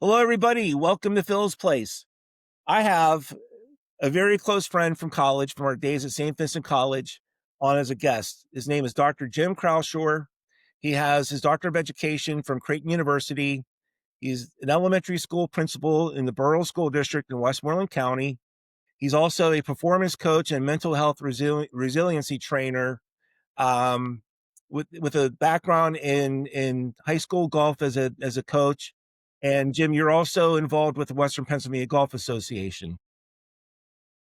Hello, everybody. Welcome to Phil's Place. I have a very close friend from college, from our days at St. Vincent College, on as a guest. His name is Dr. Jim Croushore. He has his Doctor of Education from Creighton University. He's an elementary school principal in the Burrell School District in Westmoreland County. He's also a performance coach and mental health resiliency trainer, um, with a background in high school golf as a coach. And Jim, you're also involved with the Western Pennsylvania Golf Association.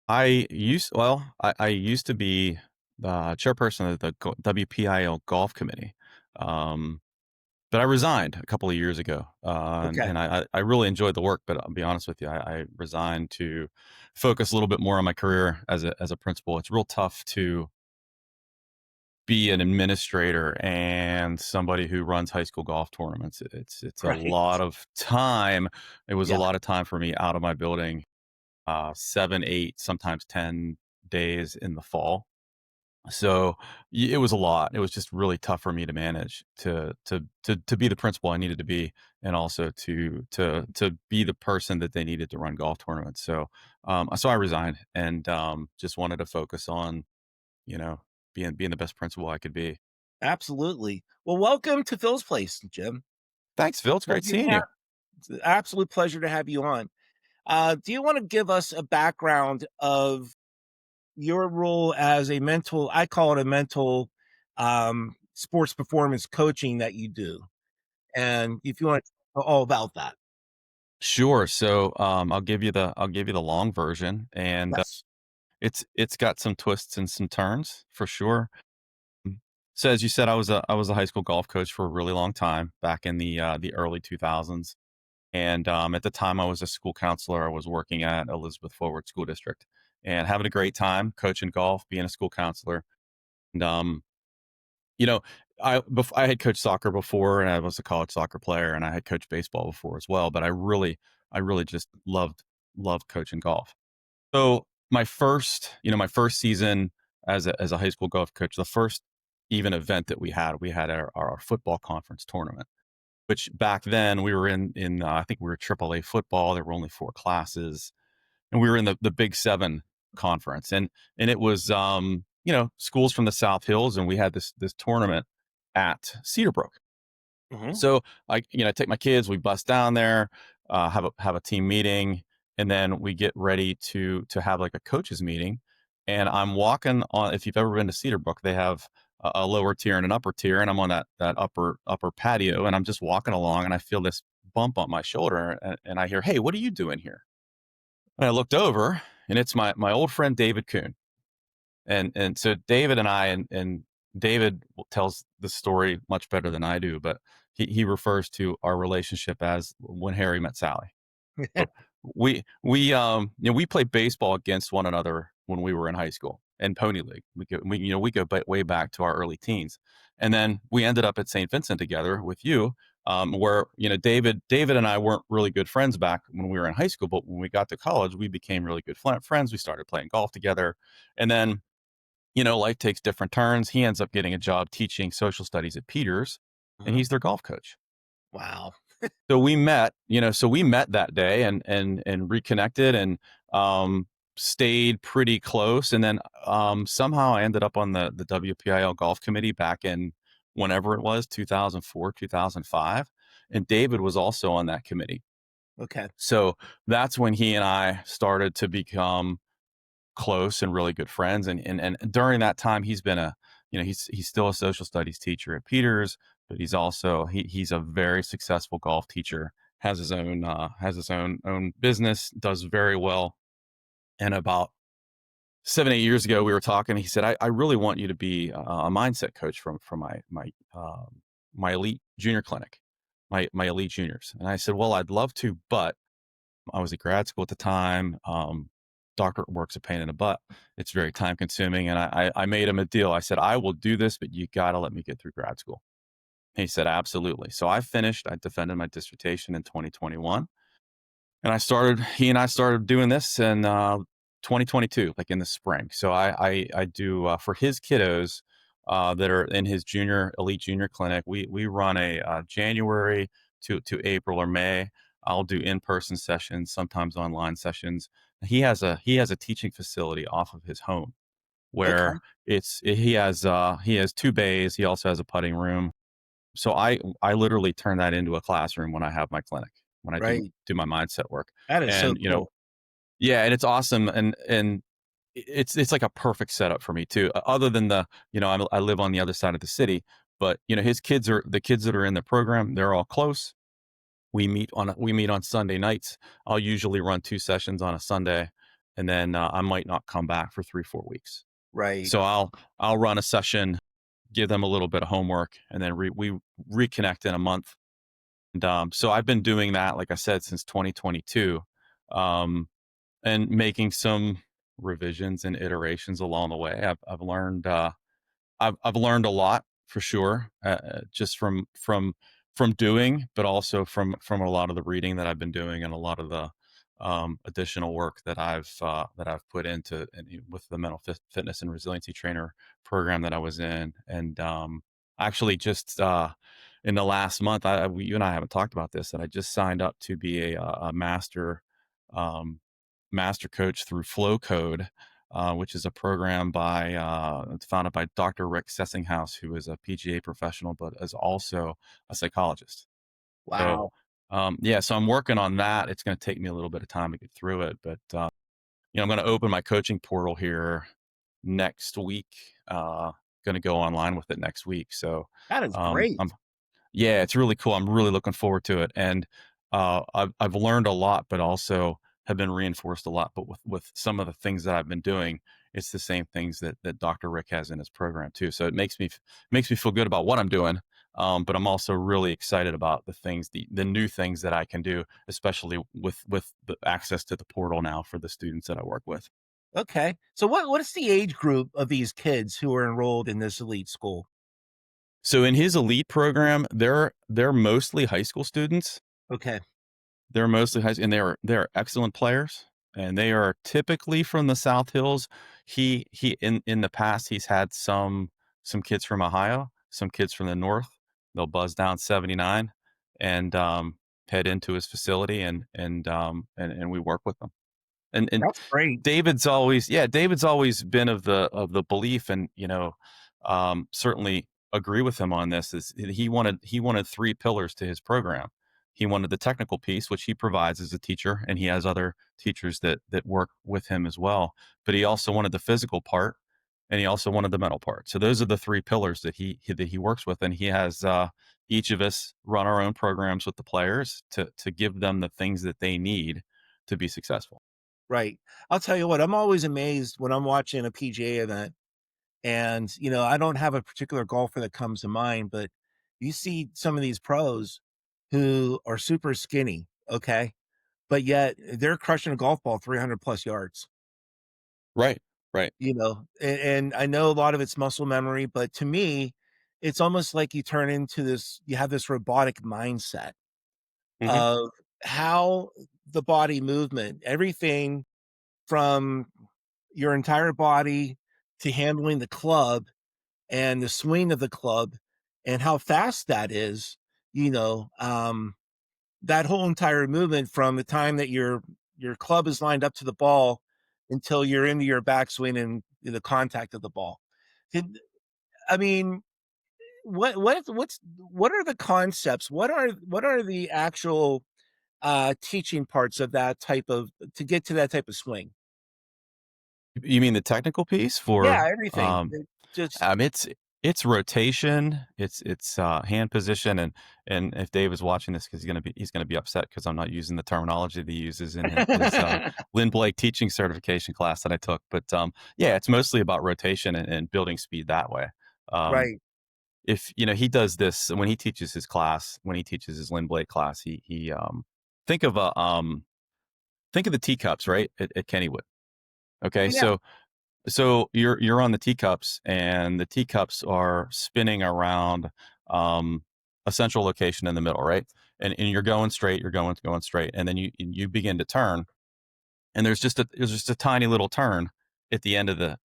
I used to be the chairperson of the WPIL Golf Committee, um, but I resigned a couple of years ago, Okay, and I really enjoyed the work, but I'll be honest with you, I resigned to focus a little bit more on my career as a principal. It's real tough to be an administrator and somebody who runs high school golf tournaments. It's a right. lot of time. It was a Yeah, lot of time for me out of my building, 7, 8, sometimes 10 days in the fall. So it was a lot. It was just really tough for me to manage to be the principal I needed to be, and also to be the person that they needed to run golf tournaments. So I resigned and just wanted to focus on you know being the best principal I could be. absolutely. Well, welcome to Phil's Place, Jim. Thanks, Phil. It's great Pleasure to seeing you. have, it's an absolute pleasure to have you on. Do you want to give us a background of your role as a mental, I call it a mental sports performance coaching that you do? And if you want to talk all about that. Sure. I'll give you the long version, and Yes. it's got some twists and some turns for sure. Mm. So as you said, I was a high school golf coach for a really long time back in the early 2000s, and at the time I was a school counselor. I was working at Elizabeth Forward School District and having a great time coaching golf, being a school counselor. And you know, I had coached soccer before, and I was a college soccer player, and I had coached baseball before as well. But I really just loved coaching golf. So my first season as a high school golf coach, the first even event that we had our football conference tournament, which back then we were in I think we were AAA football. There were only 4 classes, and we were in the Big Seven conference, and it was schools from the South Hills, and we had this tournament at Cedarbrook. Hmm. So I take my kids, we bus down there, have a team meeting, and then we get ready to have like a coaches meeting. And I'm walking on. If you've ever been to Cedarbrook, they have a lower tier and an upper tier, and I'm on that upper patio, and I'm just walking along, and I feel this bump on my shoulder, and I hear, "Hey, what are you doing here?" And I looked over, and it's my old friend David Kuhn. And so David and I and David tells the story much better than I do, but he refers to our relationship as when Harry met Sally. So we played baseball against one another when we were in high school and pony league. We go way back to our early teens, and then we ended up at St. Vincent together with you, where David and I weren't really good friends back when we were in high school, but when we got to college, we became really good friends. We started playing golf together, and then life takes different turns. He ends up getting a job teaching social studies at Peters, and Hmm. he's their golf coach. Wow. So we met that day and reconnected and stayed pretty close. And then somehow I ended up on the WPIL golf committee back in whenever it was, 2004, 2005. And David was also on that committee. Okay. So that's when he and I started to become close and really good friends. And during that time, he's been he's still a social studies teacher at Peters, but he's a very successful golf teacher. Has his own business, does very well. And about 7 8 years ago, we were talking. He said, "I really want you to be a mindset coach from my elite junior clinic, my elite juniors." And I said, "Well, I'd love to, but I was at grad school at the time. Doctorate work's a pain in the butt. It's very time consuming." And I made him a deal. I said, "I will do this, but you got to let me get through grad school." He said, "Absolutely." So I defended my dissertation in 2021. And he and I started doing this in 2022, like in the spring. So I do for his kiddos that are in his elite junior clinic. We run a January to April or May. I'll do in-person sessions, sometimes online sessions. He has a teaching facility off of his home Okay. where he has 2 bays, he also has a putting room. So I literally turn that into a classroom when I have my clinic, when I Right. do my mindset work. That is so And, cool. yeah, and it's awesome, and it's like a perfect setup for me too. Other than I live on the other side of the city, but, his kids are the kids that are in the program, they're all close. We meet on Sunday nights. I'll usually run 2 sessions on a Sunday, and then, I might not come back for 3, 4 weeks. Right. So I'll run a session, give them a little bit of homework, and then we reconnect in a month. And, so I've been doing that, like I said, since 2022, um, and making some revisions and iterations along the way. I've learned a lot for sure, just from doing, but also from a lot of the reading that I've been doing and a lot of the additional work that I've put into with the fitness and resiliency trainer program that I was in. And actually, just in the last month, you and I haven't talked about this, that I just signed up to be a um, master coach through Flow Code, which is a program it's founded by Dr. Rick Sessinghaus, who is a PGA professional, but is also a psychologist. So, Wow. yeah, so I'm working on that. It's going to take me a little bit of time to get through it, but I'm going to open my coaching portal here next week. Going to go online with it next week. So, That is great. I'm yeah, it's really cool. I'm really looking forward to it, and I've learned a lot, but also have been reinforced a lot. But with some of the things that I've been doing, it's the same things that Dr. Rick has in his program too. So it makes me feel good about what I'm doing. But I'm also really excited about the new things that I can do, especially with the access to the portal now for the students that I work with. Okay. So what is the age group of these kids who are enrolled in this elite school? So in his elite program, they're mostly high school students. Okay. They're mostly high and they're excellent players, and they are typically from the South Hills. He in the past, he's had some kids from Ohio, some kids from the North. They'll buzz down 79 and, head into his facility, and we work with them. And That's great. David's always been of the belief, and, certainly agree with him on this, is he wanted 3 pillars to his program. He wanted the technical piece, which he provides as a teacher, and he has other teachers that work with him as well. But he also wanted the physical part, and he also wanted the mental part. So those are the 3 pillars that he works with, and he has, each of us run our own programs with the players to give them the things that they need to be successful. Right. I'll tell you what, I'm always amazed when I'm watching a PGA event and, I don't have a particular golfer that comes to mind, but you see some of these pros who are super skinny, okay? But yet they're crushing a golf ball 300 plus yards, Right, right. and I know a lot of it's muscle memory, but to me, it's almost like you have this robotic mindset Mhm. of how the body movement, everything from your entire body to handling the club and the swing of the club and how fast that is, you know, um, that whole entire movement from the time that your club is lined up to the ball until you're into your backswing and the contact of the ball. Did I mean, what are the concepts? What are the actual teaching parts of that type of to get to that type of swing? You mean the technical piece Yeah, for, everything. It just um, it's it's rotation, hand position, and if Dave is watching this, because he's gonna be upset because 'cause I'm not using the terminology that he uses in his, Lynn Blake teaching certification class that I took, but, yeah, it's mostly about rotation and building speed that way. Um, right, if he does this when he teaches his class, when he teaches his Lynn Blake class, think of think of the teacups, right, at Kennywood, okay? yeah, So you're on the teacups, and the teacups are spinning around, a central location in the middle, right? And you're going straight, going straight, and then you begin to turn, and there's just a tiny little turn at the end of the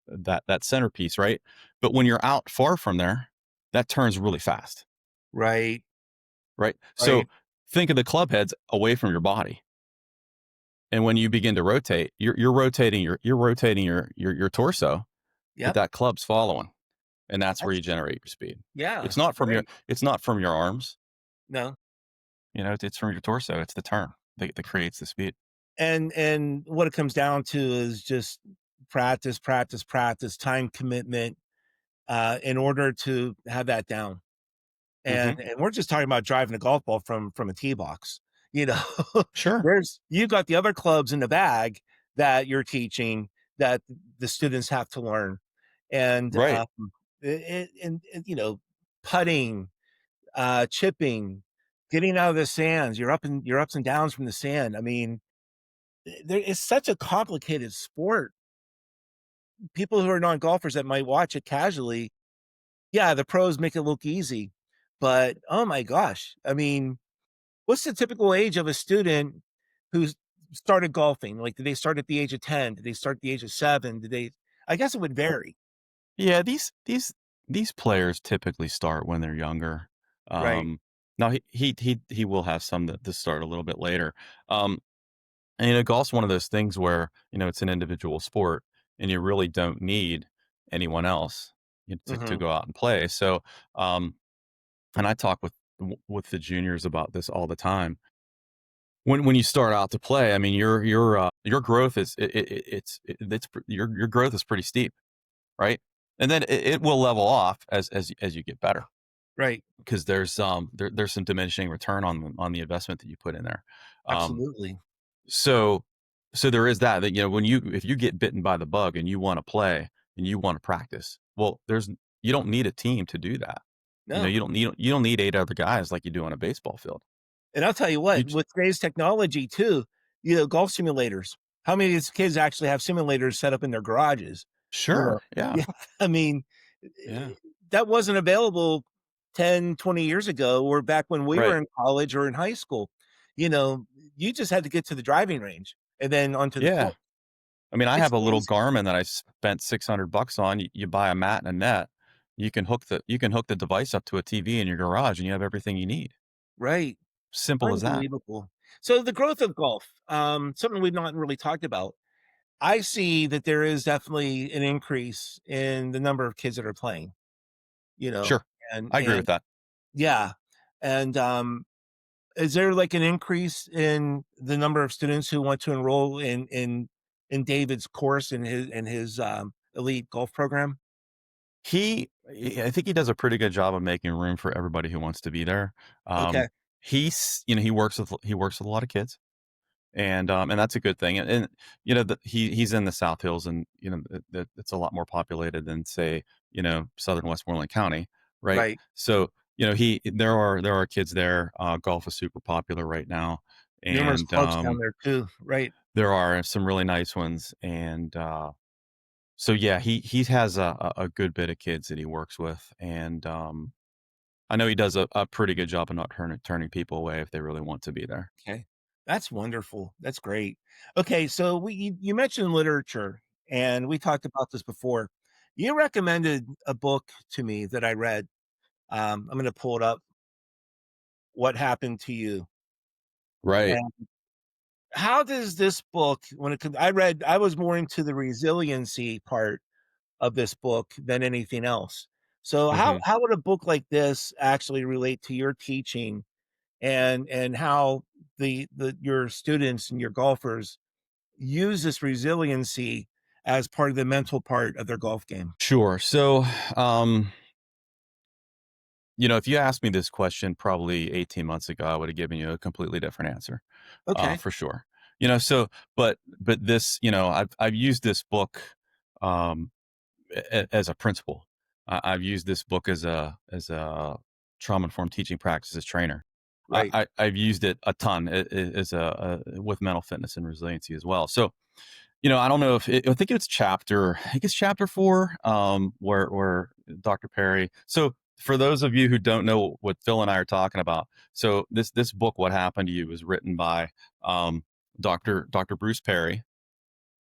that centerpiece, right? But when you're out far from there, that turns really fast. right. right? So Right. think of the club heads away from your body. And when you begin to rotate, you're rotating your torso, but Yep. that club's following, and that's where That's you generate your speed. yeah. It's Right. not from your arms, No. it's from your torso. It's the turn that creates the speed. And what it comes down to is just practice, practice, practice, time commitment, in order to have that down. Mhm. And we're just talking about driving a golf ball from a tee box. You know, Sure. there's you got the other clubs in the bag that you're teaching that the students have to learn. And Right. you know, putting, chipping, getting out of the sands, your ups and downs from the sand. I mean, there is such a complicated sport. People who are non-golfers that might watch it casually, yeah, the pros make it look easy, but oh my gosh, I mean, what's the typical age of a student who's started golfing? Like, did they start at the age of 10? Did they start at the age of 7? Did they I guess it would vary. Yeah, these players typically start when they're younger. Right. Now he will have some that start a little bit later. Um, and golf's one of those things where it's an individual sport, and you really don't need anyone else to Mhm. go out and play. So, um, and I talk with the juniors about this all the time. When you start out to play, I mean, your growth is your growth is pretty steep, right? And then it will level off as you get better, Right. because there's some diminishing return on the investment that you put in there. Um, Absolutely. so so there is that when if you get bitten by the bug and you want to play and you want to practice, well, you don't need a team to do that. No. You don't need 8 other guys like you do on a baseball field. And I'll tell you You what, j- with today's technology too, golf simulators. How many of these kids actually have simulators set up in their garages? You know? Sure, yeah, Yeah, I mean, yeah, that wasn't available 10, 20 years ago or back when we were right, in college or in high school. You know, you just had to get to the driving range and then onto the yeah. course. I mean, I It's have a little crazy. Garmin that I spent $600 on. You buy a mat and a net. You can hook the device up to a TV in your garage, and you have everything you need. Right. Simple as that. Unbelievable. So the growth of golf, something we've not really talked about. I see that there is definitely an increase in the number of kids that are playing, you know, Sure, and I agree with and that. yeah. And, is there like an increase in the number of students who want to enroll in David's course in his, elite golf program? I think he does a pretty good job of making room for everybody who wants to be there. Okay. He works with a lot of kids, and that's a good thing. And he's in the South Hills, and it's a lot more populated than, say, southern Westmoreland County, right? Right. So he there are kids there. Golf is super popular right now, Numerous and clubs down there too. Right. there are some really nice ones. And so yeah, he has a good bit of kids that he works with, and I know he does a pretty good job of not turning people away if they really want to be there. Okay. That's wonderful. That's great. Okay, so you mentioned literature, and we talked about this before. You recommended a book to me that I read. I'm gonna pull it up. What Happened to You? Right. And how does this book, when it comes, I was more into the resiliency part of this book than anything else. So Hmm. how would a book like this actually relate to your teaching and how the your students and your golfers use this resiliency as part of the mental part of their golf game? Sure. So, um, if you asked me this question probably 18 months ago, I would have given you a completely different answer, Okay. for sure. So, but this, I've used this book, um, as a principal. I've used this book as a trauma informed teaching practices trainer. Right. I've used it a ton as with mental fitness and resiliency as well. So, I don't know I think I think it's chapter 4, where Dr. Perry. So for those of you who don't know what Phil and I are talking about, so this book, What Happened to You, was written by um, Dr. Bruce Perry.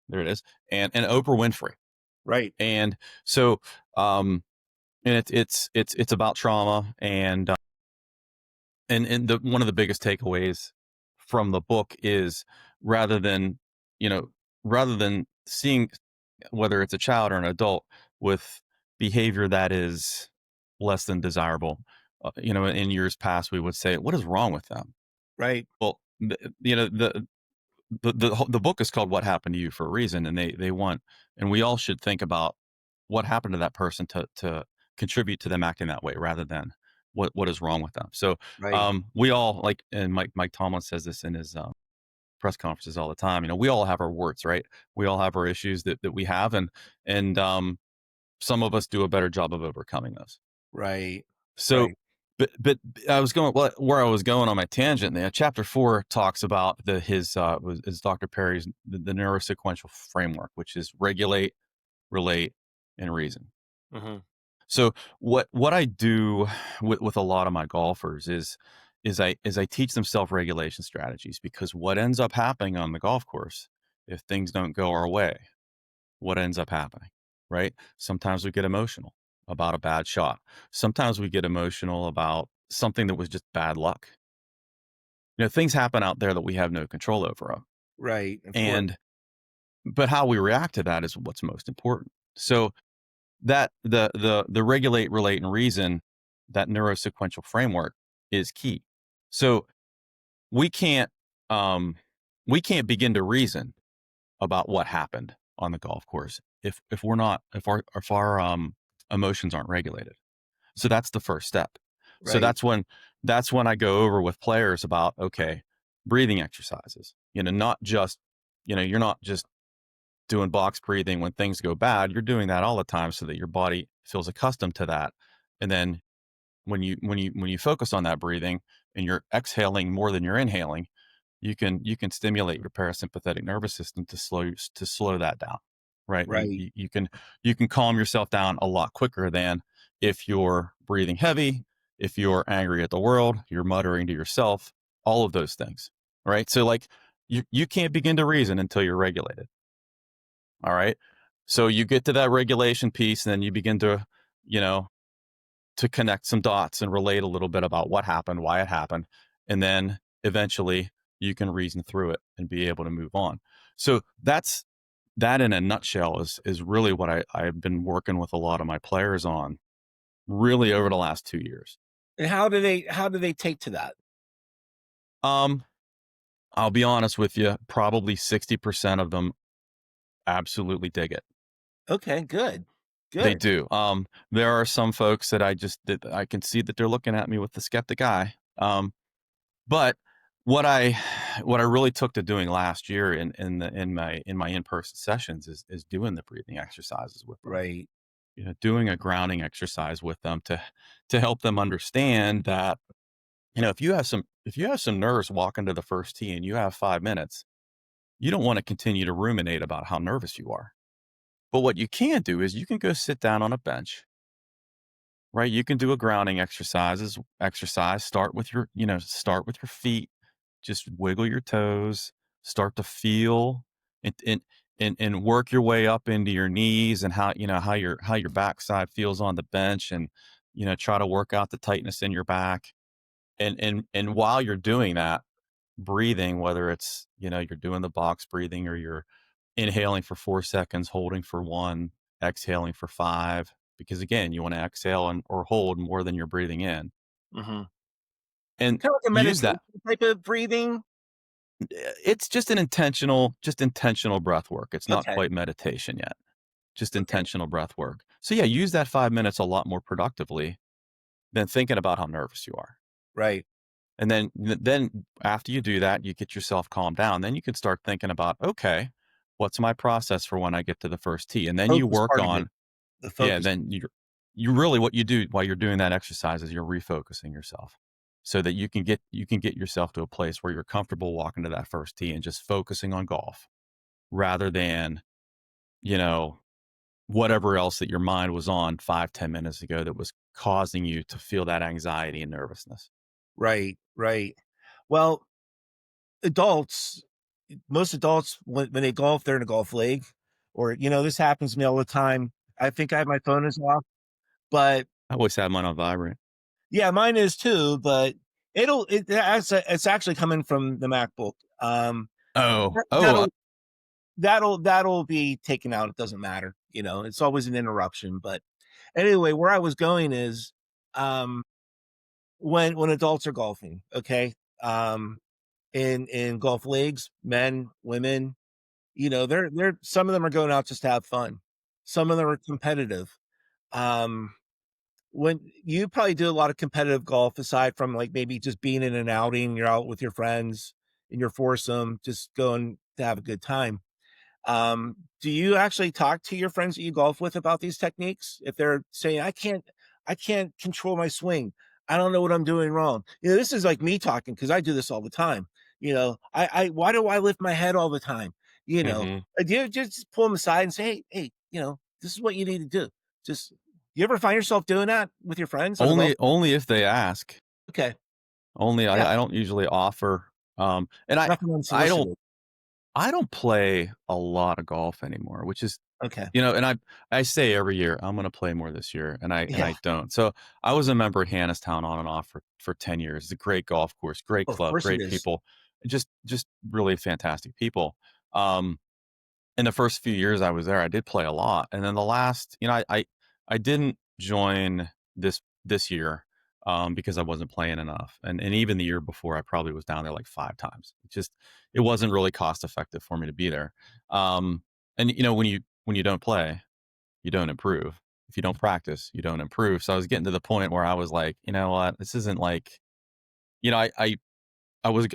There it is, and Oprah Winfrey. Right. And so, um, and it's about trauma, and And the one of the biggest takeaways from the book is rather than, you know, rather than seeing whether it's a child or an adult with behavior that is less than desirable, in years past, we would say, "What is wrong with them?" Right. Well, the book is called "What Happened to You" for a reason, and they want, and we all should think about what happened to that person to contribute to them acting that way rather than what is wrong with them. So, Right. we all like, and Mike Tomlin says this in his press conferences all the time. We all have our warts, right? We all have our issues that we have, and some of us do a better job of overcoming those. Right. So, Right. but I was going, well, where I was going on my tangent there. Chapter 4 talks about is Dr. Perry's the neurosequential framework, which is regulate, relate, and reason. Hmm. So what I do with a lot of my golfers is I teach them self-regulation strategies, because what ends up happening on the golf course, if things don't go our way, what ends up happening, right? Sometimes we get emotional about a bad shot. Sometimes we get emotional about something that was just bad luck. Things happen out there that we have no control over 'em. Right. Of course. And but how we react to that is what's most important. So that the regulate, relate, and reason, that neurosequential framework is key. So we can't um we can't begin to reason about what happened on the golf course if we're not if our emotions aren't regulated. So that's the first step. So Right. that's when I go over with players about, okay, breathing exercises. Not just, you're not just doing box breathing when things go bad. You're doing that all the time so that your body feels accustomed to that. And then when you focus on that breathing and you're exhaling more than you're inhaling, you can stimulate your parasympathetic nervous system to slow that down, right? You, Right. you you can you can calm yourself down a lot quicker than if you're breathing heavy, if you're angry at the world, you're muttering to yourself, all of those things, right? So like you can't begin to reason until you're regulated. All right. So you get to that regulation piece, and then you begin you know, to connect some dots and relate a little bit about what happened, why it happened. And then eventually you can reason through it and be able to move on. So that in a nutshell is really what I've been working with a lot of my players on really over the last 2 years. And how do they take to that? Um, I'll be honest with you, probably 60% of them absolutely dig it. Okay, good. They Good. do. There are some folks that I can see that they're looking at me with the skeptic eye. But what I what I really took to doing last year in my in-person sessions is doing the breathing exercises with them. Right. Doing a grounding exercise with them to help them understand that, if you have some nerves walking to the first tee and you have 5 minutes, you don't want to continue to ruminate about how nervous you are. But what you can do is you can go sit down on a bench. Right, you can do a grounding exercise, start with your feet, just wiggle your toes, start to feel and work your way up into your knees, and how your backside feels on the bench, and try to work out the tightness in your back. And while you're doing that, breathing, whether it's, you're doing the box breathing, or you're inhaling for 4 seconds, holding for 1, exhaling for 5, because again, you wanna exhale or hold more than you're breathing in, Mhm. and Kinda like a use meditation that. type of breathing? It's just intentional breath work. It's not Okay. quite meditation yet, just Okay. intentional breath work. So, yeah, use that 5 minutes a lot more productively than thinking about how nervous you are. Right. And then after you do that, you get yourself calmed down, then you can start thinking about, "Okay, what's my process for when I get to the first tee?" And then you Focus work part of it. on. The Yeah, focus. then you really, what you do while you're doing that exercise is you're refocusing yourself so that you can get yourself to a place where you're comfortable walking to that first tee and just focusing on golf rather than, you know, whatever else that your mind was on 5, 10 minutes ago that was causing you to feel that anxiety and nervousness. Right. Right. Well, adults most adults, when they golf, they're in a golf league, or, this happens to me all the time. I think I have my phone is off, but I always have mine on vibrate. yeah, mine is too, but It's actually coming from the MacBook. Oh, That- oh, that'll that'll be taken out. It doesn't matter. It's always an interruption. But anyway, where I was going is, um, when adults are golfing, okay, in golf leagues, men, women, they're some of them are going out just to have fun. Some of them are competitive. Um, when you probably do a lot of competitive golf aside from like maybe just being in an outing, you're out with your friends in your foursome, just going to have a good time. Do you actually talk to your friends that you golf with about these techniques? If they're saying, I can't control my swing. I don't know what I'm doing wrong. This is like me talking because I do this all the time. Why do I lift my head all the time? hmm Do you just pull them aside and say, hey, this is what you need to do. Just, you ever find yourself doing that with your friends on a golf course? only if they ask. Okay. Only Yeah. I don't usually offer. And Nothing I don't unsolicited. I don't play a lot of golf anymore, which is, Okay. and I say every year I'm going to play more this year, and Yeah. I don't. So I was a member at Hannistown on and off for 10 years. It's a great golf course, great Of club, course it great is. people, just really fantastic people. Um, in the first few years I was there, I did play a lot, and then the last, I didn't join this year, because I wasn't playing enough, and even the year before, I probably was down there like 5 times. It wasn't really cost effective for me to be there. Um, and when you don't play, you don't improve. If you don't practice, you don't improve. So I was getting to the point where I was like, you know what, this isn't like, you know, I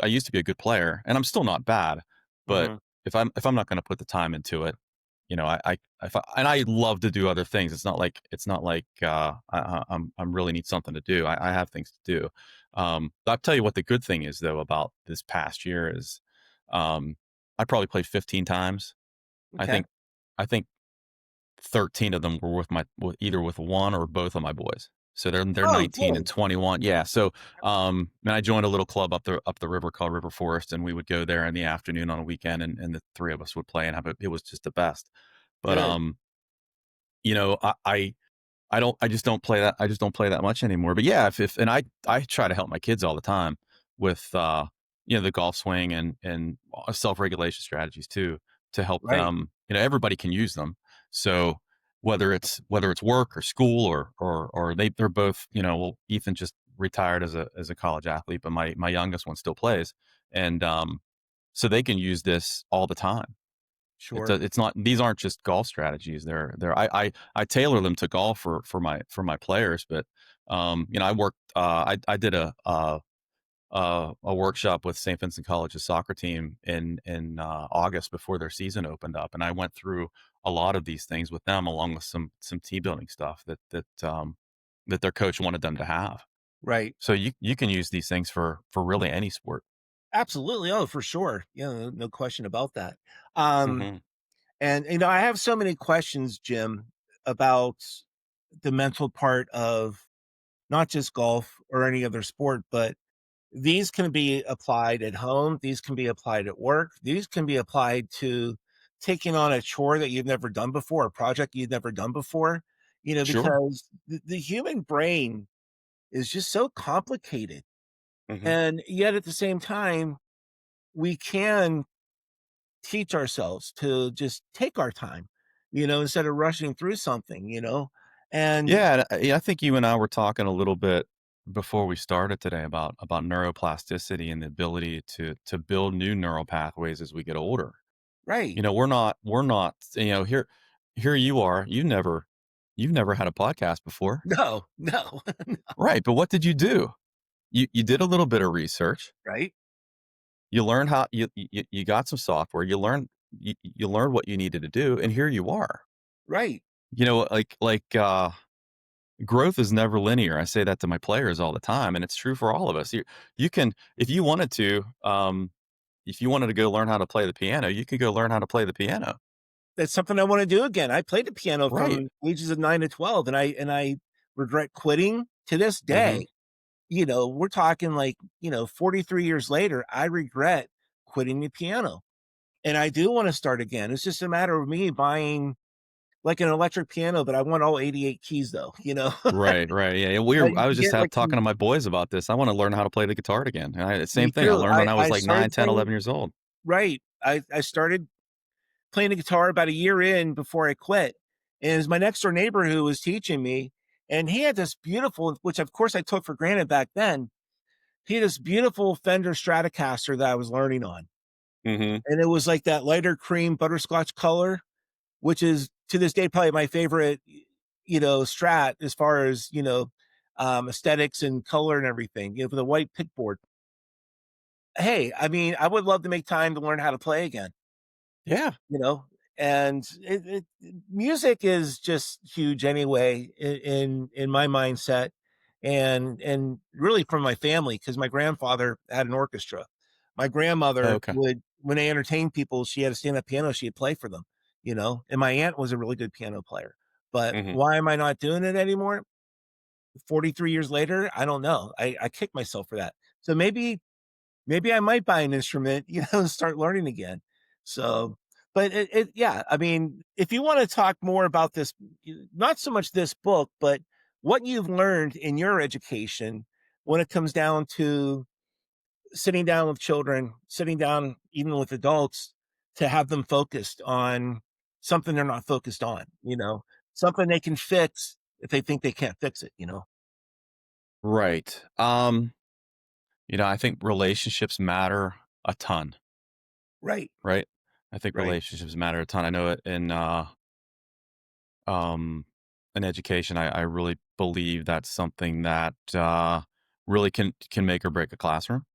used to be a good player, and I'm still not bad, but Mhm. if I'm not gonna put the time into it, I if I and I love to do other things. It's not like, I'm really need something to do. I have things to do. I'll tell you what the good thing is, though, about this past year is, I probably played 15 times. I Okay. think I think 13 of them were either with one or both of my boys. So they're Oh, 19 and good. 21. Yeah. So and I joined a little club up the river called River Forest, and we would go there in the afternoon on a weekend, and the three of us would play and it was just the best. But Good. you know, I just don't play that. I just don't play that much anymore. But yeah, if I try to help my kids all the time with the golf swing and self-regulation strategies too, to help Right. them. Everybody can use them. So whether it's work or school or they're both, well, Ethan just retired as a college athlete, but my youngest one still plays, and so they can use this all the time. Sure. It's not, these aren't just golf strategies. I tailor them to golf for my players, but I worked I did a workshop with St. Vincent College's soccer team in August before their season opened up, and I went through a lot of these things with them, along with some team building stuff that their coach wanted them to have. Right. So you can use these things for really any sport. Absolutely. Oh, for sure. Yeah, no question about that. Um, hmm and I have so many questions, Jim, about the mental part of not just golf or any other sport, but these can be applied at home. These can be applied at work. These can be applied to taking on a chore that you've never done before, a project you've never done before, Sure. because the human brain is just so complicated. hmm And yet at the same time, we can teach ourselves to just take our time, instead of rushing through something. And Yeah, and yeah, I think you and I were talking a little bit before we started today about neuroplasticity and the ability to build new neural pathways as we get older. right. We're not, here you are. You've never had a podcast before. No, no, Right, but what did you do? You did a little bit of research. right, You learned how you got some software. You learned what you needed to do, and here you are. right. Like growth is never linear. I say that to my players all the time, and it's true for all of us. You can, if you wanted to go learn how to play the piano, you could go learn how to play the piano. That's something I want to do again. I played the piano Right. from ages of 9 to 12, and I regret quitting to this Mhm. day. We're talking like, 43 years later, I regret quitting the piano. And I do want to start again. It's just a matter of me buying like an electric piano, but I want all 88 keys though, you know? Right, right, yeah, yeah, You I was can just get like talking to my boys about this. I wanna learn how to play the guitar again, and me same thing, I too. learned when I was, I like, 9, started 10, playing 11 years old. right. I started playing the guitar about a year in before I quit. And it was my next door neighbor who was teaching me. And he had this beautiful, which of course I took for granted back then. He had this beautiful Fender Stratocaster that I was learning on. Mhm. And it was like that lighter cream butterscotch color, which is to this day probably my favorite, Strat as far as, aesthetics and color and everything, with a white pickboard. Hey, I mean, I would love to make time to learn how to play again. Yeah. You know, and music is just huge anyway in my mindset, and really from my family because my grandfather had an orchestra. My Oh, grandmother okay. would, when they entertained people, she had a stand-up piano, she'd play for them, and my aunt was a really good piano player. But Mhm. why am I not doing it anymore? 43 years later, I don't know. I kick myself for that. So maybe I might buy an instrument, and start learning again. So, but yeah, I mean, if you want to talk more about this, not so much this book, but what you've learned in your education when it comes down to sitting down with children, sitting down even with adults to have them focused on something they're not focused on, something they can fix if they think they can't fix it. Right. I think relationships matter a ton, Right, right? I think right. relationships matter a ton. I know it um, in education, I really believe that's something that, really can make or break a classroom,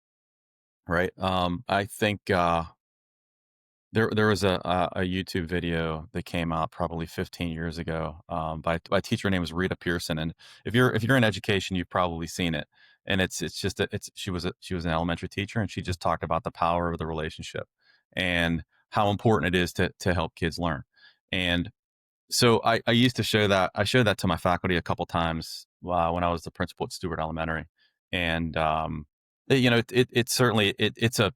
right? I think, there was a YouTube video that came out probably 15 years ago, by a teacher named was Rita Pierson, and if you're in education, you've probably seen it, and it's just a it's she was an elementary teacher, and she just talked about the power of the relationship and how important it is to help kids learn, and so I used to show that I showed that to my faculty a couple times, when I was the principal at Stewart Elementary, and, it certainly it's a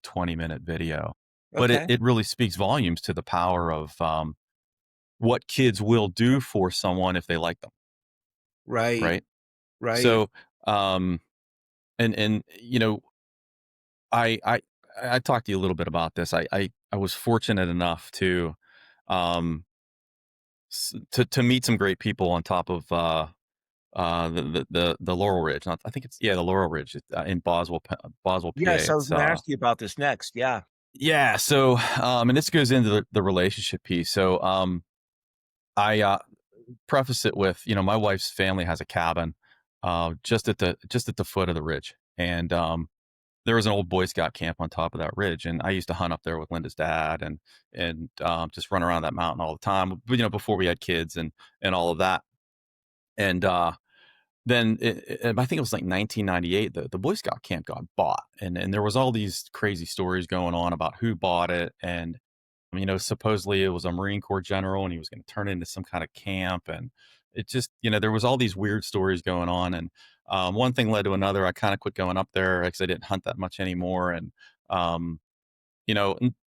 20-minute video, but it Okay. it really speaks volumes to the power of, what kids will do for someone if they like them, Right, right? right. So, um, and, I I I talked to you a little bit about this. I was fortunate enough to, um, to meet some great people on top of, the Laurel Ridge. I think it's the Laurel Ridge, in Boswell, PA. Yes, I was It's, gonna ask you about this next, yeah. yeah, so, and this goes into the relationship piece. So, I, preface it with, my wife's family has a cabin, just at the foot of the ridge, and, there was an old Boy Scout camp on top of that ridge, and I used to hunt up there with Linda's dad and just run around that mountain all the time, but, before we had kids and all of that, and, then I think it was like 1998, the Boy Scout camp got bought, and there was all these crazy stories going on about who bought it, and supposedly it was a Marine Corps general, and he was going to turn it into some kind of camp, and it just there was all these weird stories going on, and one thing led to another. I kind of quit going up there because I didn't hunt that much anymore, and um,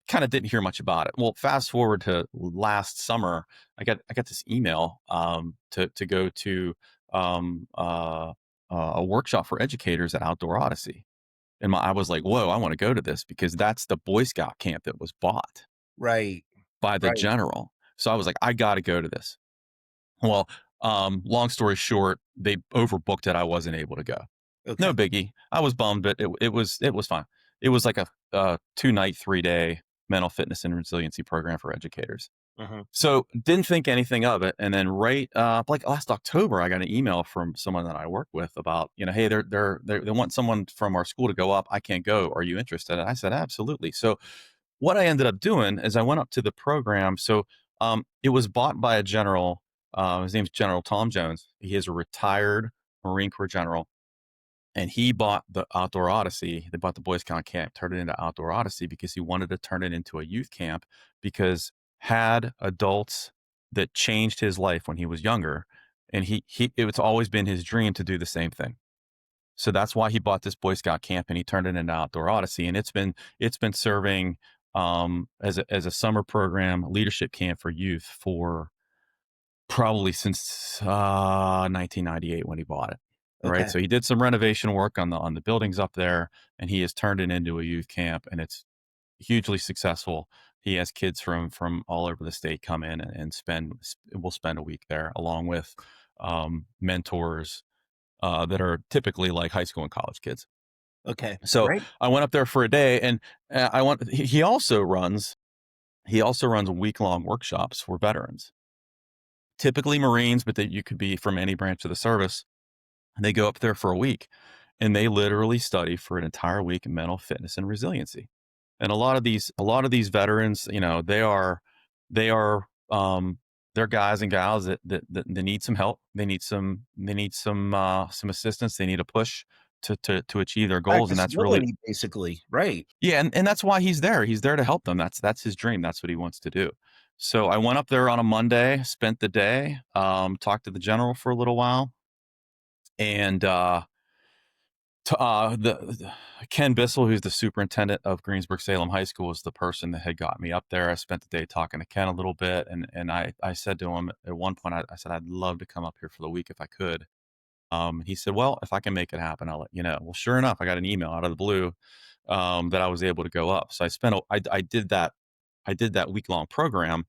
kind of didn't hear much about it. Well, fast forward to last summer, I got this email to go to um, uh, a workshop for educators at Outdoor Odyssey, and I was like, "Whoa, I want to go to this because that's the Boy Scout camp that was bought Right, by the right, general." So I was like, "I got to go to this." Well, long story short, they overbooked it. I wasn't able to go. No okay, biggie. I was bummed, but it was fine. It was like a 2-night, 3-day mental fitness and resiliency program for educators. mhm, So didn't think anything of it, and then right, like last October, I got an email from someone that I work with about, hey, they want someone from our school to go up. I can't go. Are you interested? And I said, absolutely. So what I ended up doing is I went up to the program. So it was bought by a general. His name's General Tom Jones. He is a retired Marine Corps general, and he bought the Outdoor Odyssey. They bought the Boy Scout camp, turned it into Outdoor Odyssey because he wanted to turn it into a youth camp because had adults that changed his life when he was younger, and it's always been his dream to do the same thing. So that's why he bought this Boy Scout camp and he turned it into Outdoor Odyssey, and it's been serving as a summer program leadership camp for youth for probably since 1998 when he bought it. Right. Okay. So he did some renovation work on the buildings up there, and he has turned it into a youth camp, and it's hugely successful. He has kids from all over the state come in and will spend a week there, along with mentors that are typically like high school and college kids. Okay. So Great. I went up there for a day, and I want. He also runs week long workshops for veterans, typically Marines, but that you could be from any branch of the service. And they go up there for a week, and they literally study for an entire week in mental fitness and resiliency. And a lot of these veterans, they are they're guys and gals that need some help. They need some assistance. They need a push to achieve their goals. And that's really, Accessibility, basically. Right. yeah, and that's why he's there. He's there to help them. That's his dream. That's what he wants to do. So I went up there on a Monday, spent the day, talked to the general for a little while, and the Ken Bissell, who's the superintendent of Greensburg Salem High School, is the person that had got me up there. I spent the day talking to Ken a little bit, and I said to him at one point, I said I'd love to come up here for the week if I could. He said, "Well, if I can make it happen, I'll let you know." Well, sure enough, I got an email out of the blue that I was able to go up. So I did that week long program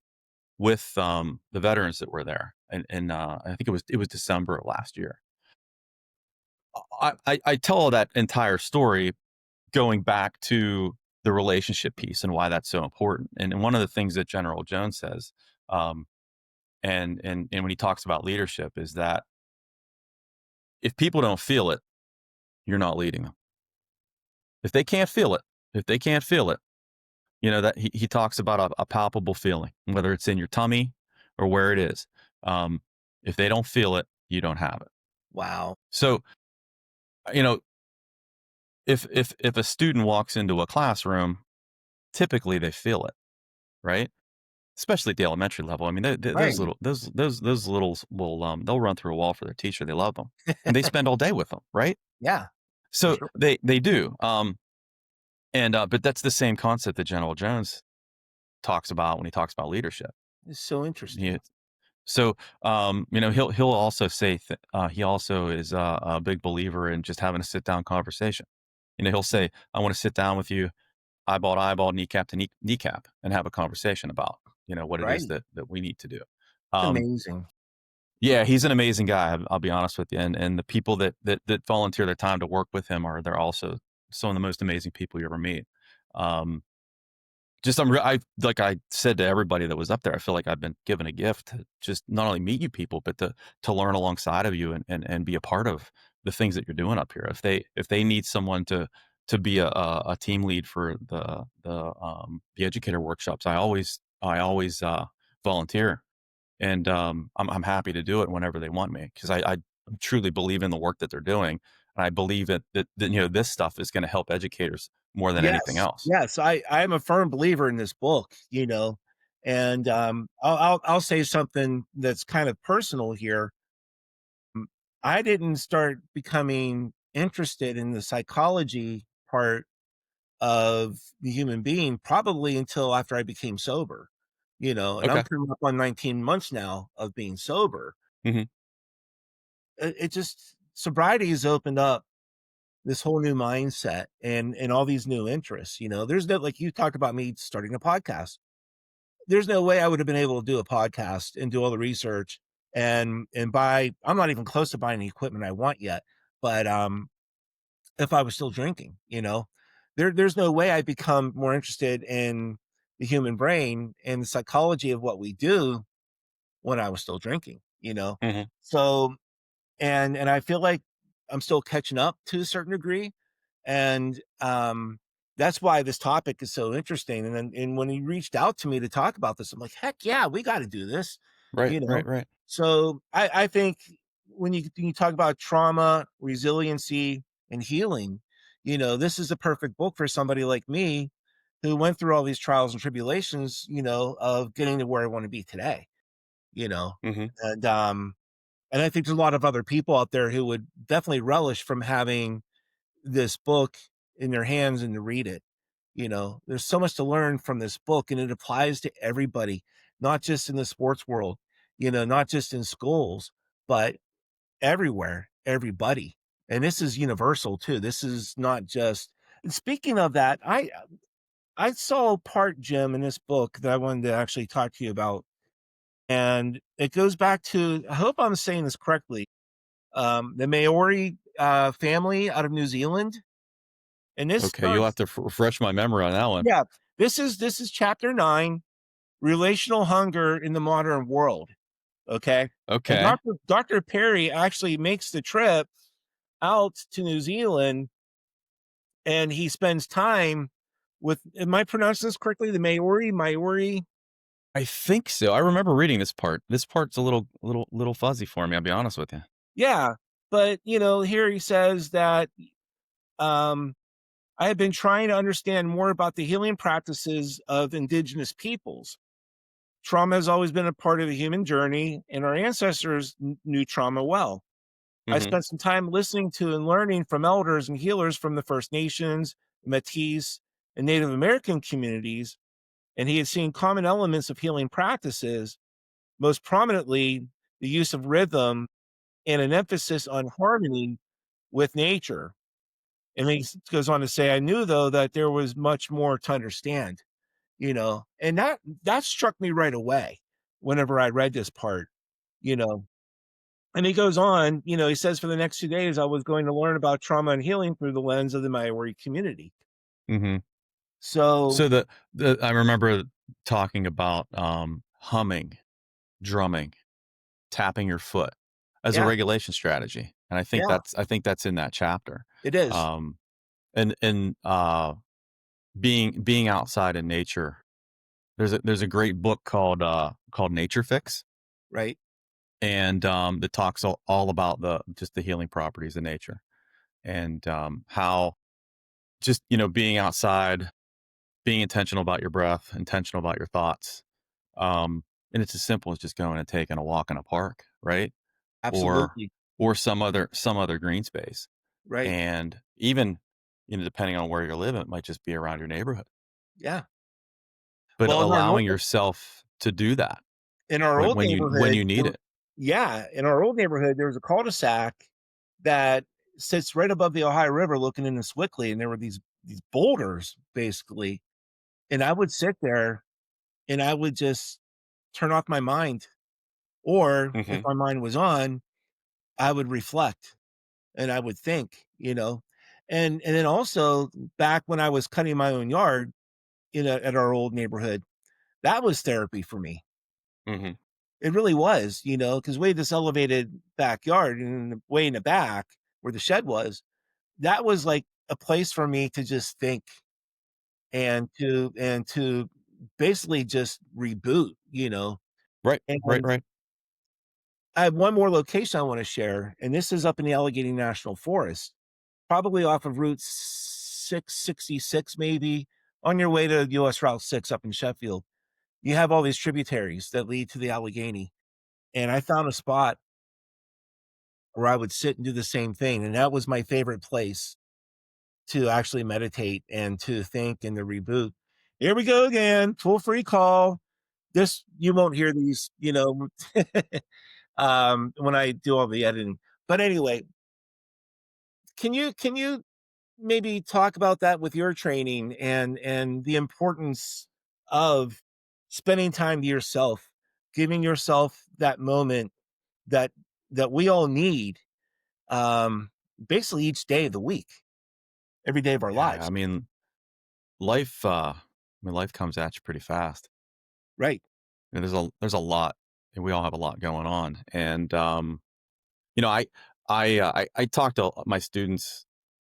with the veterans that were there, and I think it was December of last year. I tell all that entire story going back to the relationship piece and why that's so important. And one of the things that General Jones says, um, and when he talks about leadership, is that if people don't feel it, you're not leading them. If they can't feel it, if they can't feel it, that he talks about a palpable feeling, whether it's in your tummy or where it is. Um, if they don't feel it, you don't have it. Wow. So, you know, if a student walks into a classroom, typically they feel it, right? Especially at the elementary level. I mean, those Right. little those littles will they'll run through a wall for their teacher. They love them, and they spend all day with them, right? Yeah, for So sure. they do. And but that's the same concept that General Jones talks about when he talks about leadership. It's so interesting. He, so he'll also say he also is a big believer in just having a sit down conversation. He'll say, "I want to sit down with you, eyeball to eyeball, kneecap to kneecap, and have a conversation about what it is Right. that we need to do." It's Um, amazing. yeah, he's an amazing guy. I'll be honest with you, and the people that volunteer their time to work with him they're also some of the most amazing people you ever meet. Um, just I like I said to everybody that was up there, I feel like I've been given a gift to just not only meet you people, but to learn alongside of you and be a part of the things that you're doing up here. If they need someone to be a team lead for the educator workshops, I always volunteer, and I'm happy to do it whenever they want me, because I truly believe in the work that they're doing, and I believe that this stuff is going to help educators more than anything Yes, else. yes, I am a firm believer in this book, and, I'll say something that's kind of personal here. I didn't start becoming interested in the psychology part of the human being probably until after I became sober, and I'm Okay. coming up on 19 months now of being sober. Mhm. It just sobriety has opened up this whole new mindset and all these new interests. There's no, like you talked about me starting a podcast. There's no way I would have been able to do a podcast and do all the research and buy. I'm not even close to buying the equipment I want yet, but if I was still drinking, there's no way I become more interested in the human brain and the psychology of what we do when I was still drinking. Mhm. So and I feel like I'm still catching up to a certain degree, and, that's why this topic is so interesting, and when he reached out to me to talk about this, I'm like, "Heck yeah, we gotta do this," Right, you right, know? right. So, I think when you talk about trauma, resiliency, and healing, this is a perfect book for somebody like me who went through all these trials and tribulations, of getting to where I wanna be today, you know? Mhm. And, and I think there's a lot of other people out there who would definitely relish from having this book in their hands and to read it. There's so much to learn from this book, and it applies to everybody, not just in the sports world. not just in schools, but everywhere, everybody. And this is universal too. This is not just, and speaking of that, I saw part, Jim, in this book that I wanted to actually talk to you about. And it goes back to, I hope I'm saying this correctly, the Maori family out of New Zealand. And this Okay, you'll have starts, to refresh my memory on that one. yeah, this is chapter 9, relational hunger in the modern world. Okay. And Okay. Dr. Perry actually makes the trip out to New Zealand, and he spends time with, am I pronouncing this correctly? The Maori. I think so. I remember reading this part. This part's a little fuzzy for me, I'll be honest with you. Yeah. But, here he says that, um, I have been trying to understand more about the healing practices of indigenous peoples. Trauma has always been a part of the human journey, and our ancestors knew trauma well. I Mhm. spent some time listening to and learning from elders and healers from the First Nations, Métis, and Native American communities, and he had seen common elements of healing practices, most prominently the use of rhythm and an emphasis on harmony with nature. And he goes on to say, I knew though that there was much more to understand, and that struck me right away whenever I read this part, you know. And he goes on, he says, for the next 2 days, I was going to learn about trauma and healing through the lens of the Maori community. Mhm. So, So the I remember talking about, humming, drumming, tapping your foot as a yeah, regulation strategy, and yeah, I think that's in that chapter. it is. Um, and being outside in nature. There's a great book called Nature Fix, Right. and, it talks all about the healing properties of nature, and, how just, being outside, being intentional about your breath, intentional about your thoughts, and it's as simple as just going and taking a walk in a park, right? Or Absolutely. or some other green space, Right. and even, depending on where you're living, it might just be around your neighborhood, Yeah. but Well, allowing yourself to do that in our when old when you when neighborhood, you need it. yeah, in our old neighborhood, there was a cul-de-sac that sits right above the Ohio River looking into Swickley, and there were these boulders basically, and I would sit there and I would just turn off my mind, or if Mhm. my mind was on, I would reflect and I would think, and then also back when I was cutting my own yard at our old neighborhood, that was therapy for me. Mhm. It really was, because we had this elevated backyard, and way in the back where the shed was, that was like a place for me to just think and to basically just reboot, Right, right, and right. I have one more location I want to share, and this is up in the Allegheny National Forest, probably off of Route 666, maybe on your way to US Route 6 up in Sheffield. You have all these tributaries that lead to the Allegheny. And I found a spot where I would sit and do the same thing. And that was my favorite place to actually meditate and to think and to reboot. Here we go again, toll free call. This, you won't hear these, when I do all the editing. But anyway, can you maybe talk about that with your training and the importance of spending time to yourself, giving yourself that moment that we all need, um, basically each day of the week, every day of our Yeah, lives. life comes at you pretty fast. Right. There's a lot, and we all have a lot going on, and, you know, I talk to my students,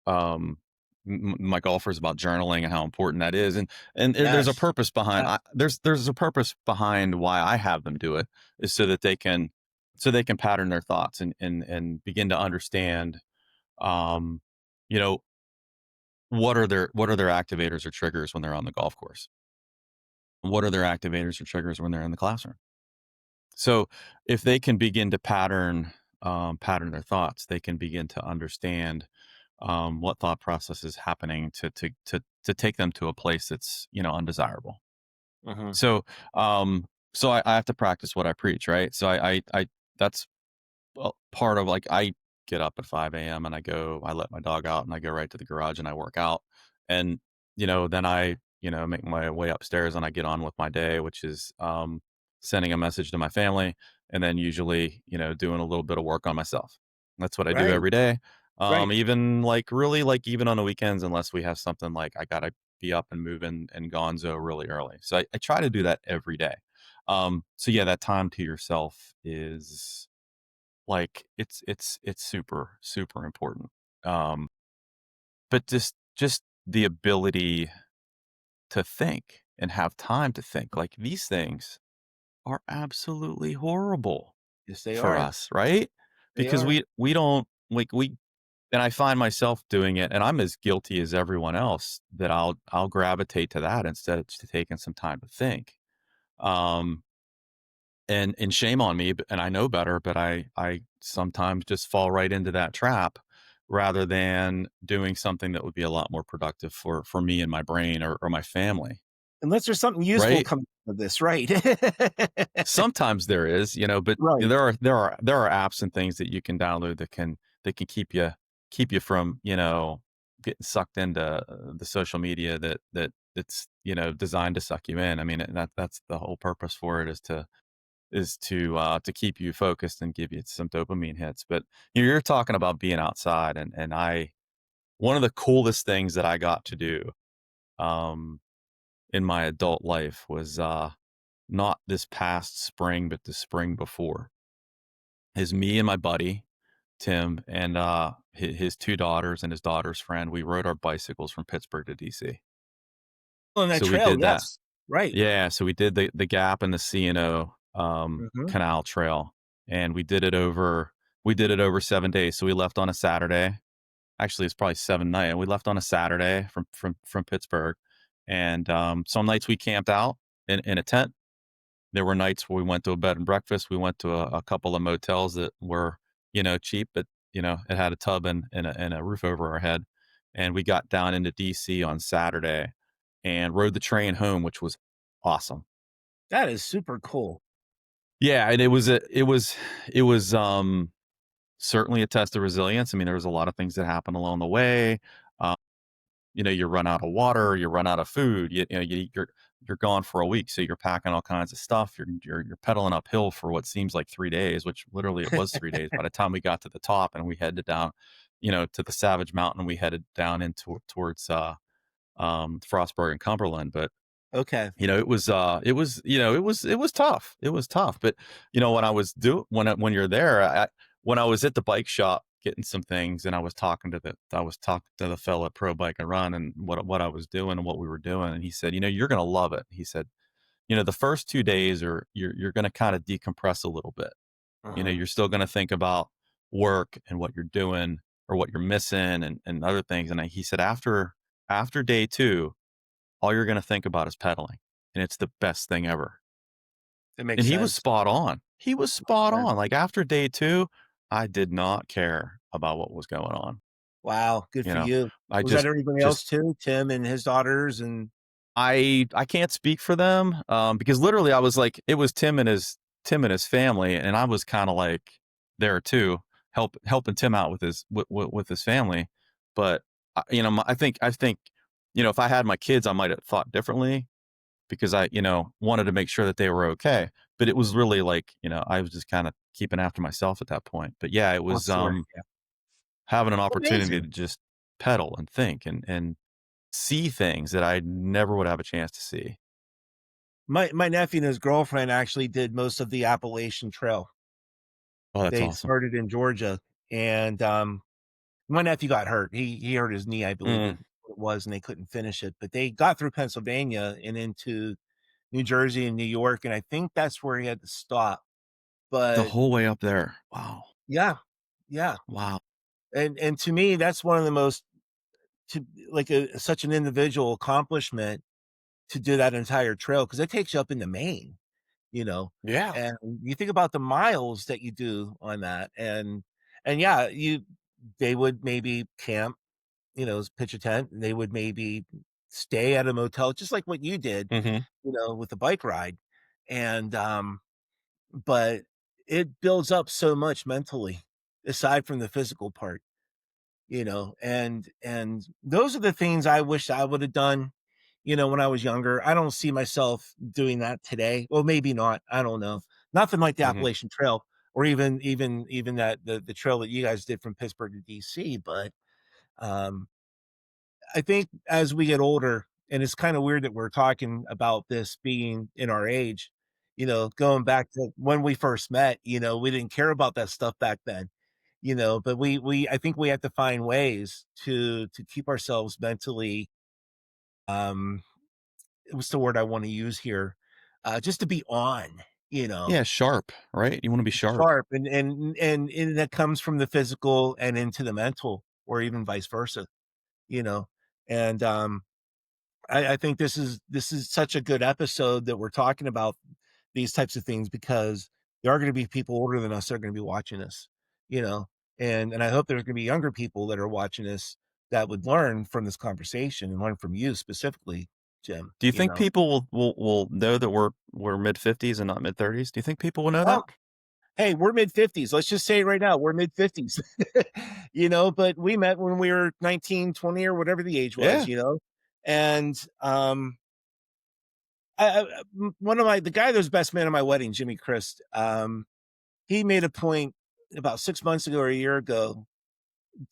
um, my golfers about journaling and how important that is, and there's a Yes. purpose behind Yes. there's a purpose behind why I have them do it, is so they can pattern their thoughts and begin to understand, um, you know, what are their activators or triggers when they're on the golf course? What are their activators or triggers when they're in the classroom? So if they can begin to pattern their thoughts, they can begin to understand, what thought process is happening to take them to a place that's undesirable. Mhm. So, um, So I have to practice what I preach, right? So I that's, well, part of, like, I get up at 5 AM and I let my dog out and I go right to the garage and I work out. And, then I, make my way upstairs and I get on with my day, which is, sending a message to my family and then usually, doing a little bit of work on myself. That's what I do Right, every day. right. Even like really like even on the weekends, unless we have something like I gotta be up and moving and gonzo really early. So I try to do that every day. So yeah, that time to yourself is like, it's super, super important. Um, but just the ability to think and have time to think, like, these things are absolutely horrible Yes, they for are. us, right? They Because are. we don't like, we and I find myself doing it, and I'm as guilty as everyone else that I'll gravitate to that instead of just taking some time to think. Um and shame on me, and I know better, but I sometimes just fall right into that trap rather than doing something that would be a lot more productive for me and my brain or my family, Unless there's something useful right? coming out of this, right. Sometimes there is, but Right. there are apps and things that you can download that can keep you from, getting sucked into the social media that's, designed to suck you in. I mean, that's the whole purpose for it, is to keep you focused and give you some dopamine hits. But you're talking about being outside, and I one of the coolest things that I got to do um, in my adult life was not this past spring, but the spring before. Is me and my buddy Tim and his two daughters and his daughter's friend. We rode our bicycles from Pittsburgh to DC. On that So we trail, did that. yes. Right. Yeah, so we did the Gap and the C&O, Mhm. Canal Trail, and we did it over 7 days. So we left on a Saturday. Actually, it's probably 7 night, and we left on a Saturday from Pittsburgh, and, some nights we camped out in a tent. There were nights where we went to a bed and breakfast. We went to a couple of motels that were, cheap, but, it had a tub and a roof over our head, and we got down into DC on Saturday and rode the train home, which was awesome. That is super cool. Yeah, and it was certainly a test of resilience. I mean, there was a lot of things that happened along the way. Uh, you run out of water, you run out of food, you're gone for a week, so you're packing all kinds of stuff. You're pedaling uphill for what seems like 3 days, which literally it was 3 days. By the time we got to the top and we headed down, to the Savage Mountain, we headed down into towards Frostburg and Cumberland. But Okay. it was tough. It was tough. But, when I was do when you're there, when I was at the bike shop getting some things and I was talking to the fella at Pro Bike and Run and what I was doing and what we were doing, and he said, "You're gonna love it." He said, "The first 2 days are you're gonna kinda decompress a little bit. Uh-huh. You're still gonna think about work and what you're doing or what you're missing and other things." And he said, "After day 2, all you're gonna think about is pedaling, and it's the best thing ever." That makes And he was sense. spot on. He was spot Yeah. on. Like, after day 2, I did not care about what was going on, Wow, good you for know? you. I Was that just everybody else just too? Tim and his daughters and I can't speak for them, because literally I was like it was Tim and his family, and I was kinda, like, there too, helping Tim out with his family. But, I think, if I had my kids, I might have thought differently, because I, wanted to make sure that they were okay. But it was really like, I was just kind of keeping after myself at that point. But yeah, it oh, was sure, yeah. having an opportunity Amazing. to just pedal and think and see things that I never would have a chance to see. My nephew and his girlfriend actually did most of the Appalachian Trail. Oh, that's They awesome. started in Georgia, and, my nephew got hurt. He hurt his knee, I believe Mm, it was, and they couldn't finish it, but they got through Pennsylvania and into New Jersey and New York, and I think that's where he had to stop, the but whole way up there. Wow. yeah, yeah, Wow. and to me, that's one of the most to like, such an individual accomplishment to do that entire trail because it takes you up into Maine, you know, Yeah. and you think about the miles that you do on that, and yeah, they would maybe camp, pitch a tent, and they would maybe stay at a motel just like what you did, Hmm. with the bike ride, and but it builds up so much mentally, aside from the physical part, and those are the things I wish I would have done, when I was younger. I don't see myself doing that today. Well, maybe not. I don't know. Nothing like the Mhm. Appalachian Trail, or even that the trail that you guys did from Pittsburgh to DC. But um, I think as we get older, and it's kind of weird that we're talking about this being in our age, going back to when we first met, we didn't care about that stuff back then, but we I think we have to find ways to keep ourselves mentally, um what's the word I want to use here? Just to be on, Yeah, sharp, right? You wanna be sharp. sharp, and that comes from the physical and into the mental, or even vice versa, you know. And I think this is such a good episode that we're talking about these types of things, because there are going to be people older than us that are going to be watching us, you know, and I hope there's going to be younger people that are watching this that would learn from this conversation and learn from you specifically, Jim. Do you think people will know that we're mid-50s and not mid-30s? Do you think people will know Oh, that? hey, we're mid 50s. Let's just say it right now, we're mid 50s, but we met when we were 19, 20, or whatever the age was, Yeah. and one of the guy that was best man at my wedding, Jimmy Christ, he made a point about 6 months ago or a year ago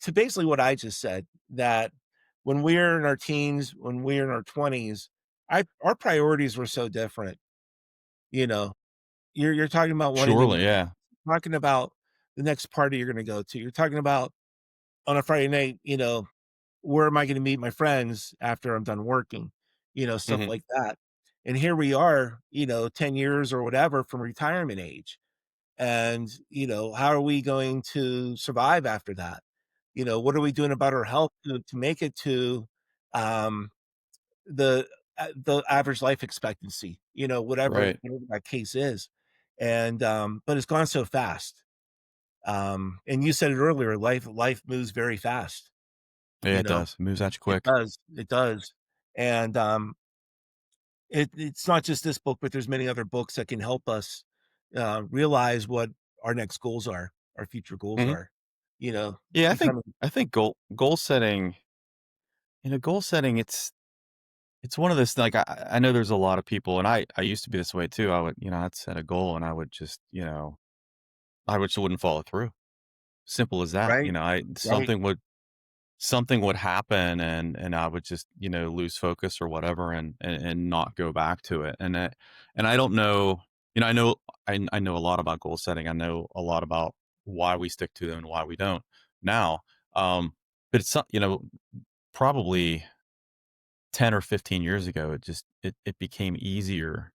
to basically what I just said, that when we're in our teens, when we're in our 20s, our priorities were so different. You know, you're talking about wanting to Surely, meet, yeah. talking about the next party you're going to go to. You're talking about on a Friday night, where am I going to meet my friends after I'm done working, stuff Mhm. like that. And here we are, 10 years or whatever from retirement age. And, how are we going to survive after that? What are we doing about our health to make it to um, the average life expectancy, Right. whatever that case is. And but it's gone so fast. And you said it earlier, life moves very fast, Yeah, you it know. does. It moves at you It quick. does, it does. And it's not just this book, but there's many other books that can help us realize what our next goals are, our future goals Mhm. are, Yeah, becoming I think goal setting, goal setting, it's one of those, like, I know there's a lot of people, and I used to be this way too. I would, I'd set a goal and I would just, I would just wouldn't follow through. Simple as that. right, I right. something would happen, and I would just, lose focus or whatever, and not go back to it. And I don't know, I know a lot about goal setting. I know a lot about why we stick to them and why we don't now. But it's probably 10 or 15 years ago, it became easier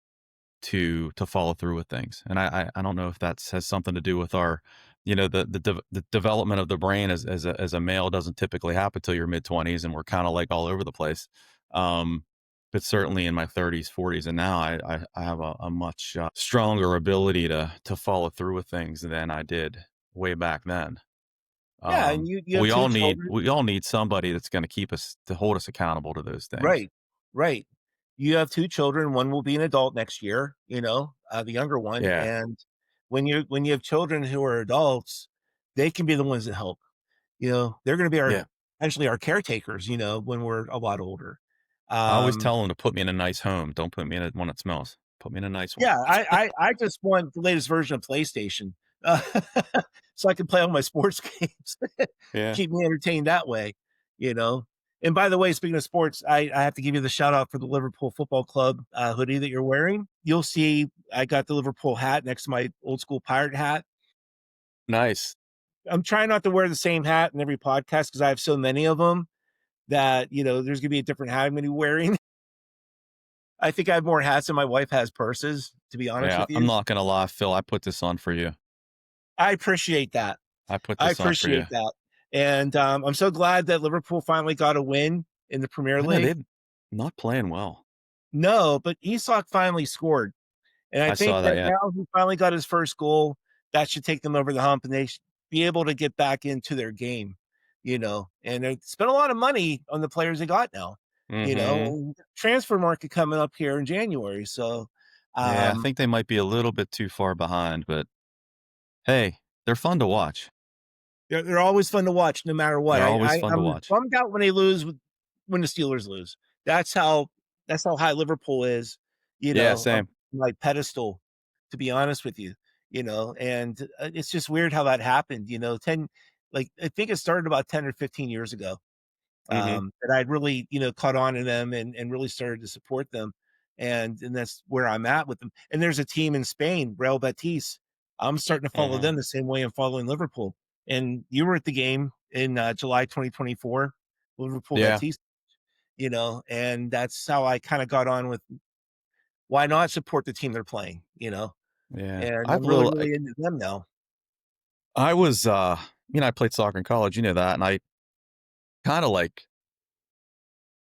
to follow through with things. And I don't know if that's has something to do with our, the development of the brain as a male doesn't typically happen till your mid-20s, and we're kind of like all over the place. Um, but certainly in my 30s, 40s, and now I have a much stronger ability to follow through with things than I did way back then. Yeah, and you But have we two all need children. we all need somebody that's going to hold us accountable to those things. Right, right. You have 2 children, one will be an adult next year, the younger one, Yeah, and when you have children who are adults, they can be the ones that help, they're gonna be yeah. our caretakers, when we're a lot older. I always Um, tell them to put me in a nice home. Don't put me in one that smells. Put me in a nice one. yeah, I just want the latest version of PlayStation, uh, so I can play all my sports games, Yeah. keep me entertained that way, you know? And by the way, speaking of sports, I have to give you the shout out for the Liverpool Football Club, hoodie that you're wearing. You'll see I got the Liverpool hat next to my old school pirate hat. Nice. I'm trying not to wear the same hat in every podcast because I have so many of them that, there's gonna be a different hat I'm gonna be wearing. I think I have more hats than my wife has purses, to be honest Yeah, with I'm you. not gonna lie, Phil, I put this on for you. I appreciate that. I put I this on for you. appreciate that. And I'm so glad that Liverpool finally got a win in the Premier I know League. they're not playing well. No, but Isak finally scored. And I I think saw that, that yeah. now he finally got his first goal. That should take them over the hump, and they should be able to get back into their game, And they spent a lot of money on the players they got now, Mhm. transfer market coming up here in January. So Yeah, I Um, think they might be a little bit too far behind, but hey, they're fun to watch. they're always fun to watch no matter what. They're always fun to I'm watch. bummed out when they lose when the Steelers lose. That's how that's how high Liverpool is, Yeah, up same. my pedestal, to be honest with you, and it's just weird how that happened, 10 like I think it started about 10 or 15 years ago. Mhm. That I'd really, caught on to them and really started to support them. And that's where I'm at with them. And there's a team in Spain, Real Betis. I'm starting to follow Mhm. them the same way I'm following Liverpool. And you were at the game in July 2024, Liverpool Yeah, Betis, and that's how I kind of got on with why not support the team they're playing. yeah. And I've I'm really, little really into them now. I was, I played soccer in college, you know that, and I kinda like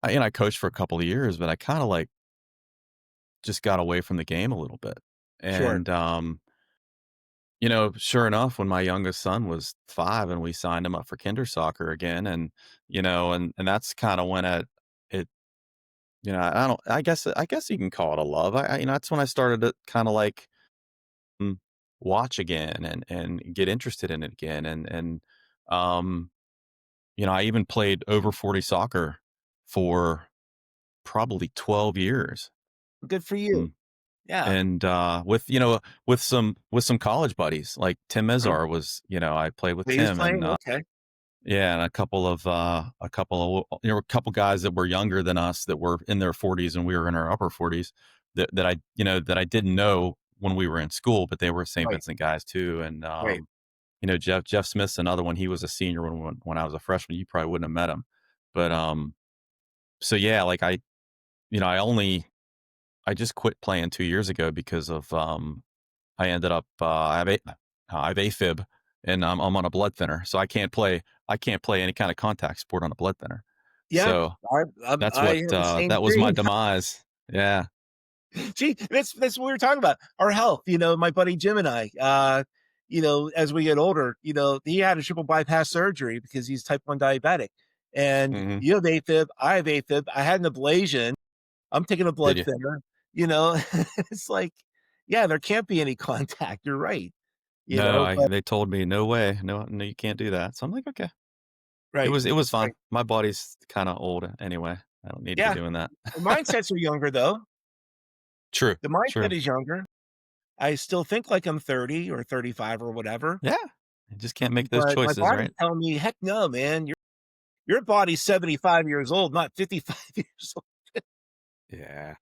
I coached for a couple of years, but I kinda, like, just got away from the game a little bit. Sure. And, sure enough, when my youngest son was 5 and we signed him up for kinder soccer again, and that's kinda when it I don't I guess you can call it a love. That's when I started to kinda, like, mm, watch again and get interested in it again, um, I even played over 40 soccer for probably 12 years. Good for you. Mm, Yeah. and, with some college buddies, like Tim Oh, Mizar was I played with he's Tim playing. and, Okay. yeah, and a couple guys that were younger than us that were in their 40s and we were in our upper 40s that I didn't know when we were in school, but they were St. Right. Vincent guys too. And, Right. Jeff Smith's another one. He was a senior when I was a freshman. You probably wouldn't have met him. But, so yeah, like I just quit playing 2 years ago because of, I ended up, I have AFib and I'm on a blood thinner, so I can't play any kind of contact sport on a blood thinner. Yeah, So that's I what, have the same that was my thing. demise. Yeah. Gee, that's what we were talking about, our health, my buddy Jim and I, as we get older, he had a triple bypass surgery because he's type 1 diabetic, and Mhm. you have AFib, I have AFib, I had an ablation, I'm taking a Did blood you? thinner, you know? It's like, yeah, there can't be any contact, you're right, No, but they told me, "No way. No, no, you can't do that." So I'm like, "Okay." It right, was it was fun. right. My body's kinda old anyway. I don't need to be Yeah, doing that. the mindsets are younger, though. True, The mindset true. is younger. I still think like I'm 30 or 35 or whatever, Yeah. You just can't make those but my choices, body's right? telling me, "Heck no, man. Your body's 75 years old, not 55 years old." Yeah.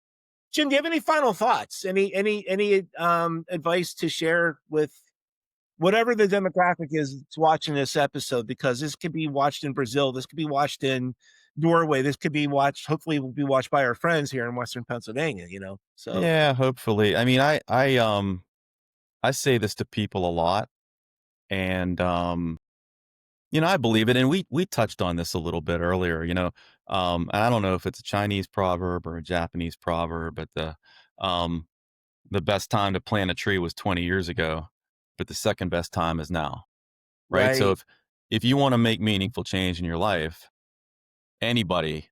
Jim, do you have any final thoughts? Any advice to share with whatever the demographic is that's watching this episode? Because this could be watched in Brazil, this could be watched in Norway, this could be watched hopefully will be watched by our friends here in Western Pennsylvania. So, Yeah, hopefully. I mean, I say this to people a lot, and, I believe it, and we touched on this a little bit earlier, and I don't know if it's a Chinese proverb or a Japanese proverb, but the best time to plant a tree was 20 years ago, but the second best time is now, right? So right. if you wanna make meaningful change in your life, anybody,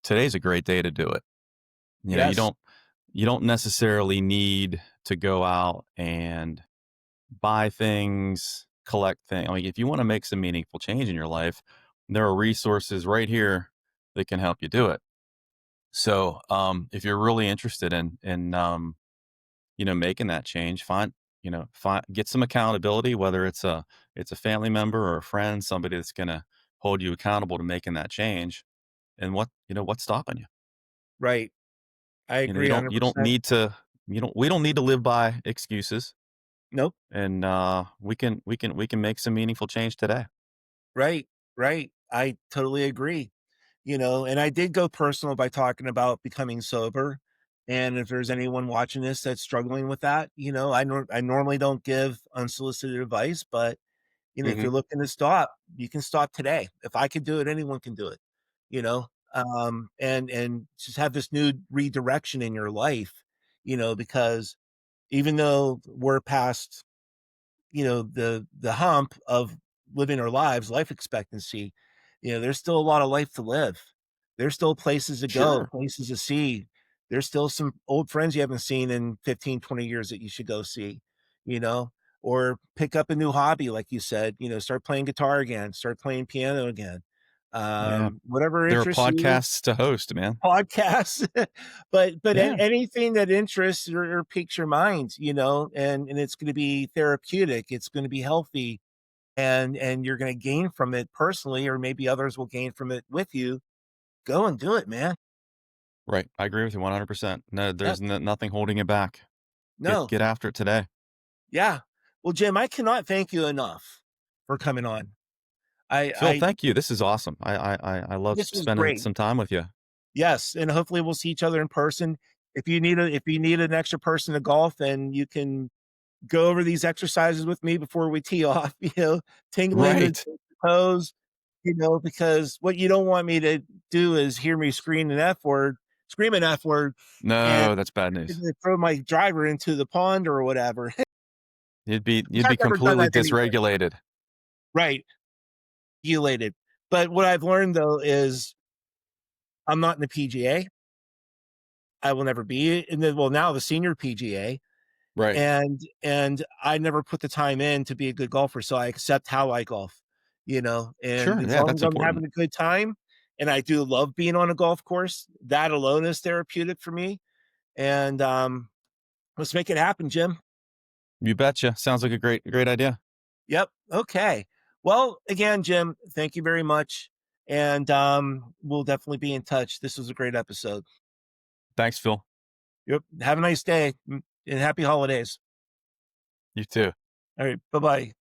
today's a great day to do it. You know, you Yes. don't you don't necessarily need to go out and buy things, collect things. Like if you want to make some meaningful change in your life, there are resources right here that can help you do it. So, if you're really interested in making that change, get some accountability, whether it's a family member or a friend, somebody that's going to hold you accountable to making that change. And what's stopping you? Right. I You know, you agree don't you don't 100%. need to we don't need to live by excuses, Nope. and we can make some meaningful change today. Right. Right. I totally agree. And I did go personal by talking about becoming sober. And if there's anyone watching this that's struggling with that, I normally don't give unsolicited advice, but if Mhm. you're looking to stop, you can stop today. If I could do it, anyone can do it. You know, and just have this new redirection in your life. Because even though we're past the hump of living our lives, life expectancy, there's still a lot of life to live. There's still places to go, Sure. places to see, there's still some old friends you haven't seen in 15, 20 years that you should go see, you know, or pick up a new hobby, like you said, start playing guitar again, start playing piano again. Yeah. Whatever There are interests you, podcasts to host, man. podcasts, but Yeah. anything that interests or piques your mind, and it's going to be therapeutic, it's going to be healthy, and you're going to gain from it personally, or maybe others will gain from it with you. Go and do it, man. Right. I agree with you 100%. No, Yep. there's nothing holding it back. No. Get after it today. Yeah. Well, Jim, I cannot thank you enough for coming on. Phil, I thank you. This is awesome. I love This was spending great. some time with you. Yes, and hopefully we'll see each other in person. If you need an extra person to golf, and you can go over these exercises with me before we tee off, tingling the Right. toes, because what you don't want me to do is hear me scream an F word, and No, that's bad news. throw my driver into the pond or whatever. You'd be I've never done completely that anyway. dysregulated. Right, elated. But what I've learned though is I'm not in the PGA. I will never be in now the senior PGA, Right. and I never put the time in to be a good golfer, so I accept how I golf, and Sure. as Yeah, long as that's I'm having important. a good time, and I do love being on a golf course, that alone is therapeutic for me, and, let's make it happen, Jim. You betcha. Sounds like a great idea. Yep, okay. Well, again, Jim, thank you very much, and, we'll definitely be in touch. This was a great episode. Thanks, Phil. Yep, have a nice day, and happy holidays. You too. Alright, bye-bye.